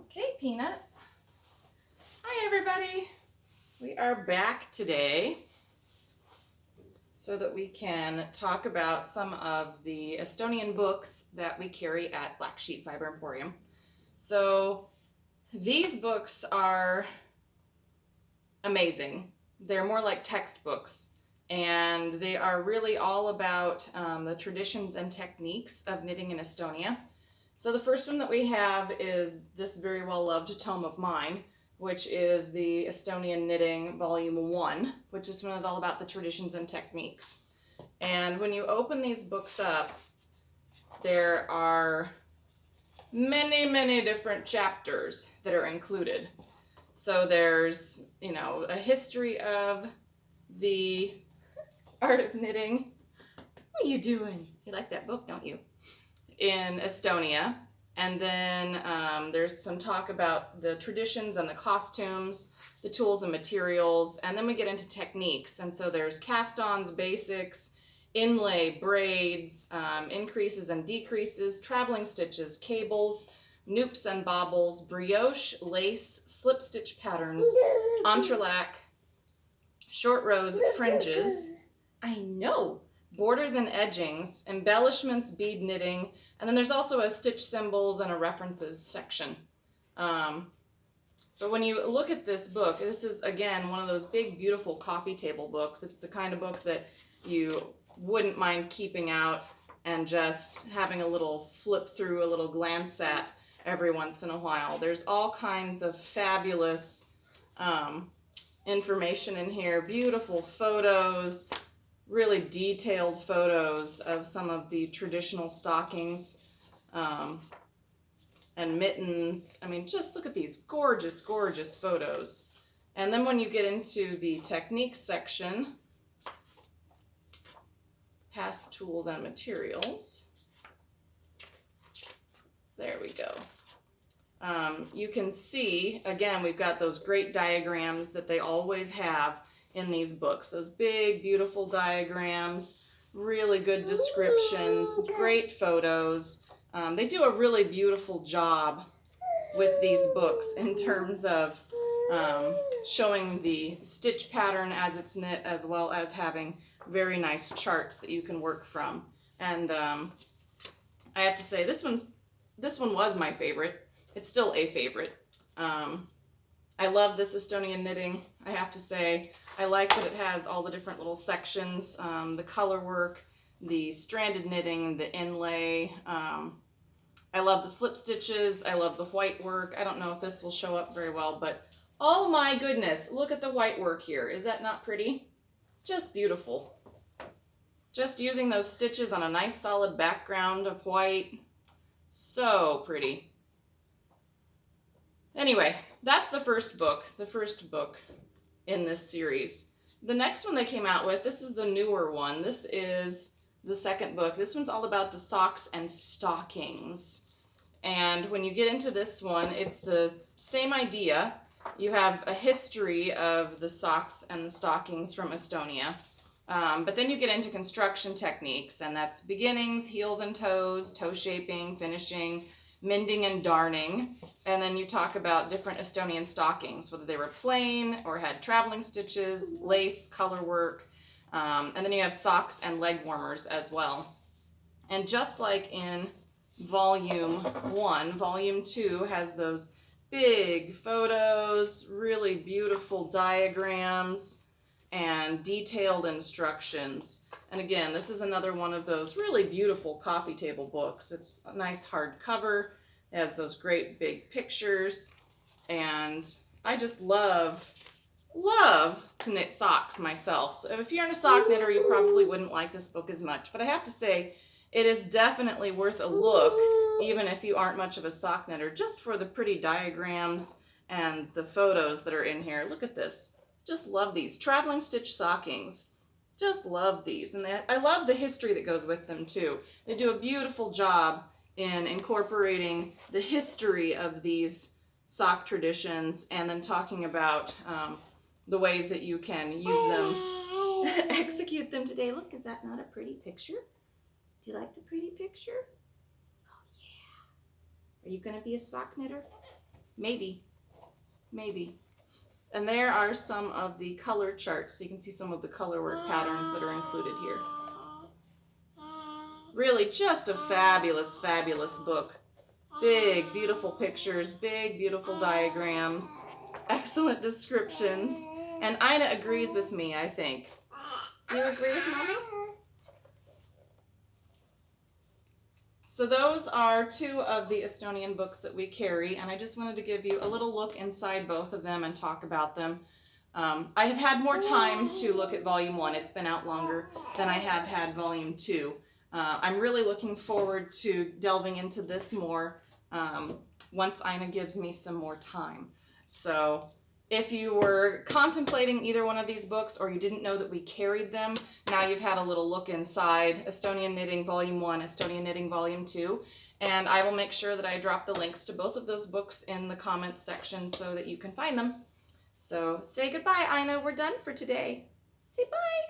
Okay, Peanut. Hi, everybody. We are back today so that we can talk about some of the Estonian books that we carry at Black Sheep Fiber Emporium. So these books are amazing. They're more like textbooks, and they are really all about the traditions and techniques of knitting in Estonia. So the first one that we have is this very well-loved tome of mine, which is the Estonian Knitting Volume 1, which this one is all about the traditions and techniques. And when you open these books up, there are many, many different chapters that are included. So there's, a history of the art of knitting. What are you doing? You like that book, don't you? In Estonia. And then there's some talk about the traditions and the costumes, the tools and materials, and then we get into techniques. And so there's cast-ons, basics, inlay, braids, increases and decreases, traveling stitches, cables, noops and bobbles, brioche, lace, slip stitch patterns, entrelac, short rows, fringes. I know! Borders and edgings, embellishments, bead knitting, and then there's also a stitch symbols and a references section. But when you look at this book, this is, again, one of those big, beautiful coffee table books. It's the kind of book that you wouldn't mind keeping out and just having a little flip through, a little glance at every once in a while. There's all kinds of fabulous information in here, beautiful photos, really detailed photos of some of the traditional stockings and mittens. I mean, just look at these gorgeous, gorgeous photos. And then when you get into the techniques section, past tools and materials, there we go. You can see, again, we've got those great diagrams that they always have in these books. Those big, beautiful diagrams, really good descriptions, great photos. They do a really beautiful job with these books in terms of showing the stitch pattern as it's knit, as well as having very nice charts that you can work from. And I have to say, this one was my favorite. It's still a favorite. I love this Estonian knitting, I have to say. I like that it has all the different little sections, the color work, the stranded knitting, the inlay. I love the slip stitches. I love the white work. I don't know if this will show up very well, but oh my goodness, look at the white work here. Is that not pretty? Just beautiful. Just using those stitches on a nice solid background of white. So pretty. Anyway, that's the first book in this series. The next one they came out with, this is the newer one. This is the second book. This one's all about the socks and stockings. And when you get into this one, it's the same idea. You have a history of the socks and the stockings from Estonia. But then you get into construction techniques, and that's beginnings, heels and toes, toe shaping, finishing, mending and darning. And then you talk about different Estonian stockings, whether they were plain or had traveling stitches, lace, color work, and then you have socks and leg warmers as well. And just like in Volume 1, Volume 2 has those big photos, really beautiful diagrams, and detailed instructions. And again, this is another one of those really beautiful coffee table books. It's a nice hardcover. It has those great big pictures. And I just love to knit socks myself. So if you're a sock knitter, you probably wouldn't like this book as much. But I have to say, it is definitely worth a look, even if you aren't much of a sock knitter, just for the pretty diagrams and the photos that are in here. Look at this. Just love these. Traveling stitch stockings. Just love these. And I love the history that goes with them too. They do a beautiful job in incorporating the history of these sock traditions and then talking about the ways that you can use them, execute them today. Look, is that not a pretty picture? Do you like the pretty picture? Oh yeah. Are you going to be a sock knitter? Maybe. Maybe. And there are some of the color charts, so you can see some of the color work patterns that are included here. Really just a fabulous, fabulous book. Big, beautiful pictures, big, beautiful diagrams, excellent descriptions. And Ina agrees with me, I think. Do you agree with Mommy? So those are two of the Estonian books that we carry, and I just wanted to give you a little look inside both of them and talk about them. I have had more time to look at Volume 1. It's been out longer than I have had Volume 2. I'm really looking forward to delving into this more once Ina gives me some more time. So if you were contemplating either one of these books or you didn't know that we carried them, now you've had a little look inside Estonian Knitting Volume 1, Estonian Knitting Volume 2, and I will make sure that I drop the links to both of those books in the comments section so that you can find them. So say goodbye, Ina. We're done for today. Say bye.